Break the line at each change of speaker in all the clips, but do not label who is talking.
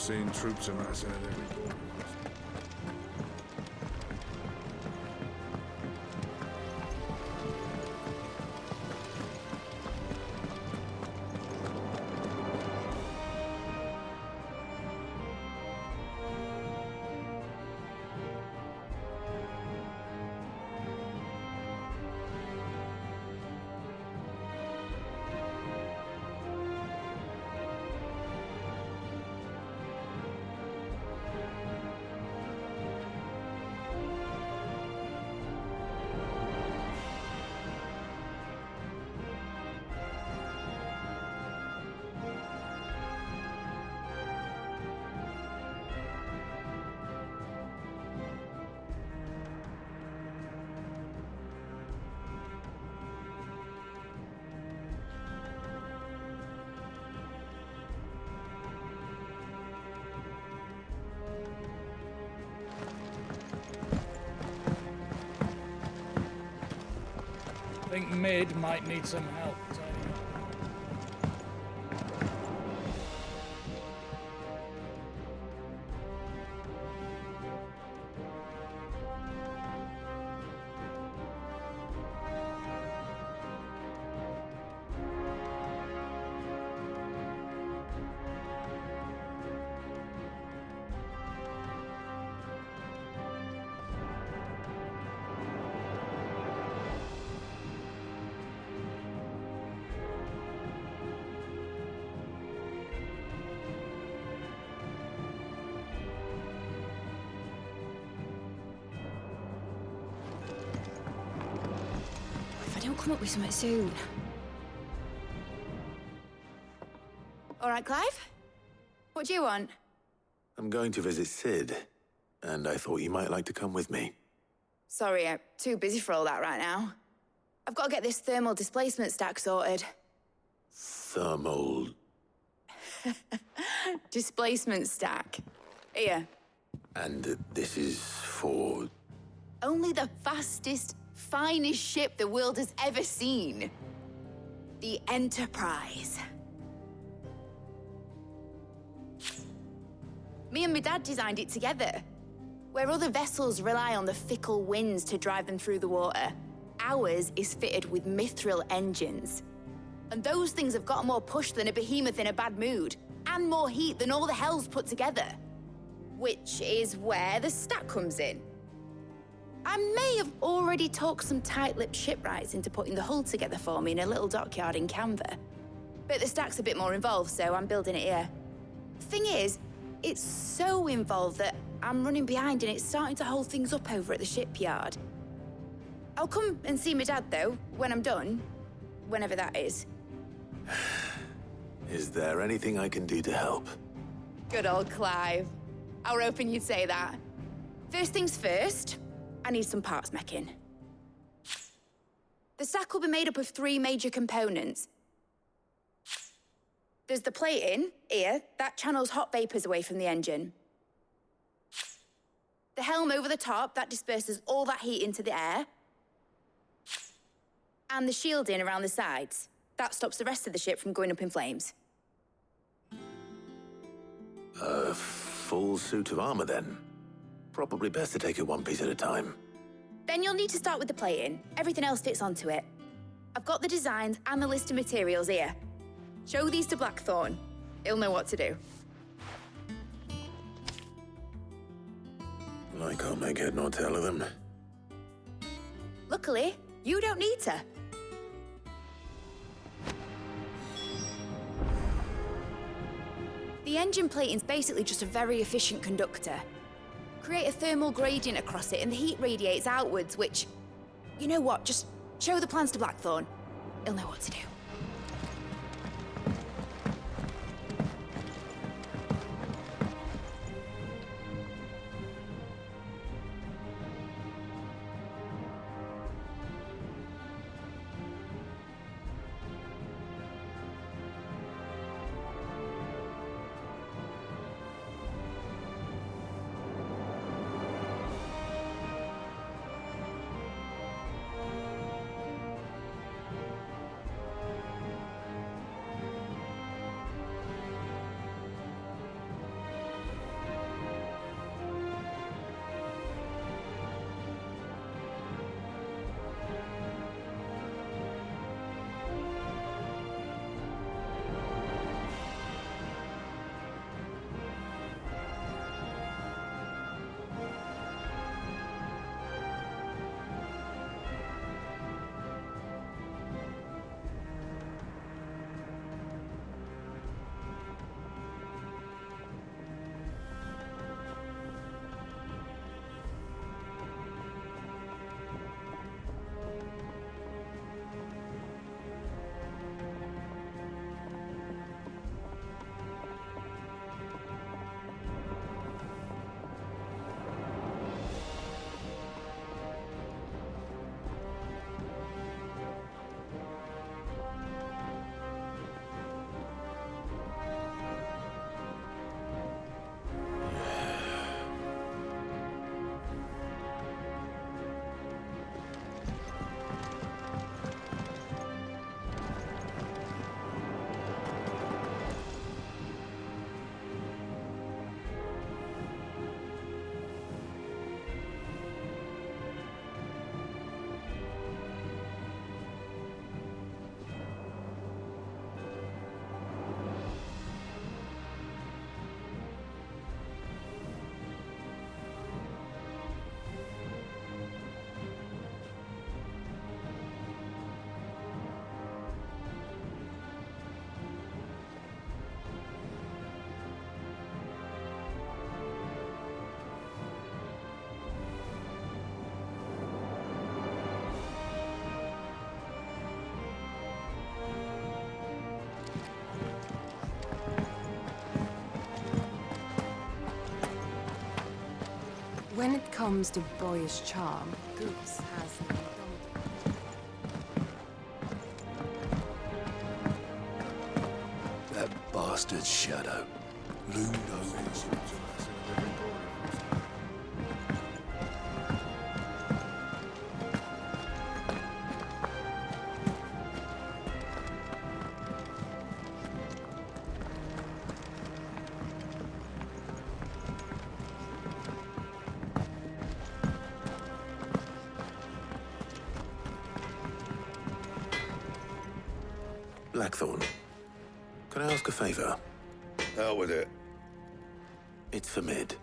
seeing troops on that side every day.
I think mid might need some help.
Come up with something soon. All right, Clive? What do you want?
I'm going to visit Sid, and I thought you might like to come with me.
Sorry, I'm too busy for all that right now. I've got to get this thermal displacement stack sorted.
Thermal...
Displacement stack. Here.
And this is for...
Only the fastest, finest ship the world has ever seen. The Enterprise. Me and my dad designed it together. Where other vessels rely on the fickle winds to drive them through the water, ours is fitted with mithril engines. And those things have got more push than a behemoth in a bad mood, and more heat than all the hells put together. Which is where the stack comes in. I may have already talked some tight-lipped shipwrights into putting the hull together for me in a little dockyard in Canva. But the stack's a bit more involved, so I'm building it here. Thing is, it's so involved that I'm running behind and it's starting to hold things up over at the shipyard. I'll come and see my dad, though, when I'm done. Whenever that is.
Is there anything I can do to help?
Good old Clive. I were hoping you'd say that. First things first, I need some parts meching. The stack will be made up of 3 major components. There's the plating, here, that channels hot vapors away from the engine. The helm over the top, that disperses all that heat into the air. And the shielding around the sides. That stops the rest of the ship from going up in flames.
A full suit of armor, then? Probably best to take it one piece at a time.
Then you'll need to start with the plating. Everything else fits onto it. I've got the designs and the list of materials here. Show these to Blackthorn. He'll know what to do.
I can't make head nor tail of them.
Luckily, you don't need to. The engine plating's basically just a very efficient conductor. Create a thermal gradient across it and the heat radiates outwards, which... You know what, just show the plans to Blackthorn. He'll know what to do.
When it comes to boyish charm, Goose has no dominant.
That bastard Shadow. Loomed over.
Blackthorn, can I ask a favor?
Out with it.
It's for Mid.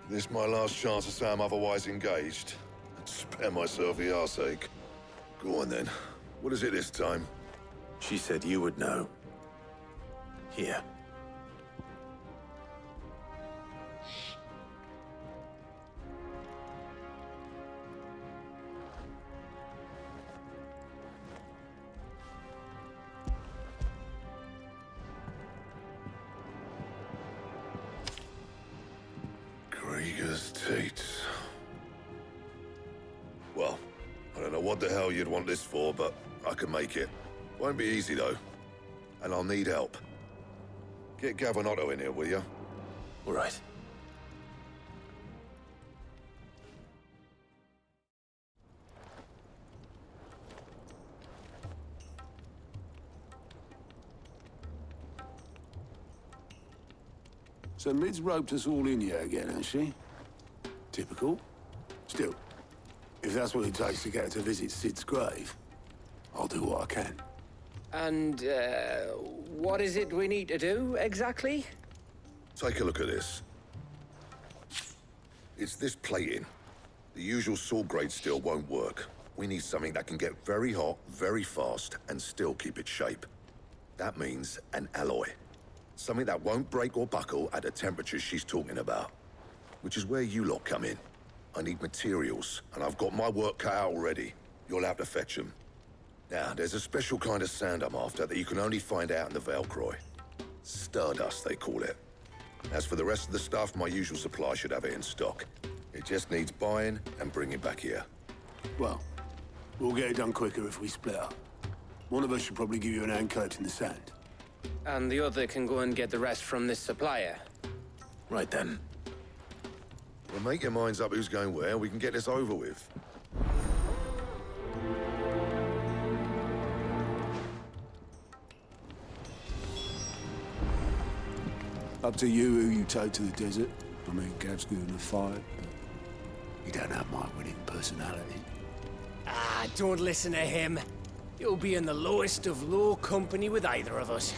This my last chance to say I'm otherwise engaged. Spare myself the arseache. Go on then. What is it this time?
She said you would know. Here.
Krieger's Tates. Well, I don't know what the hell you'd want this for, but I can make it. Won't be easy, though. And I'll need help. Get Gavin Otto in here, will you?
All right.
So Mid's roped us all in here again, has she? Typical. Still, if that's what it takes to get her to visit Sid's grave, I'll do what I can.
And, what is it we need to do, exactly?
Take a look at this. It's this plating. The usual sword grade steel won't work. We need something that can get very hot, very fast, and still keep its shape. That means an alloy. Something that won't break or buckle at the temperatures she's talking about. Which is where you lot come in. I need materials, and I've got my work cut out already. You'll have to fetch them. Now, there's a special kind of sand I'm after that you can only find out in the Velcroy. Stardust, they call it. As for the rest of the stuff, my usual supply should have it in stock. It just needs buying and bringing back here.
Well, we'll get it done quicker if we split up. One of us should probably give you an hand collecting the sand.
And the other can go and get the rest from this supplier.
Right then.
Well, make your minds up who's going where, we can get this over with.
Up to you who you take to the desert. I mean, Gav's good in a fight, but you don't have my winning personality.
Ah, don't listen to him. You'll be in the lowest of low company with either of us.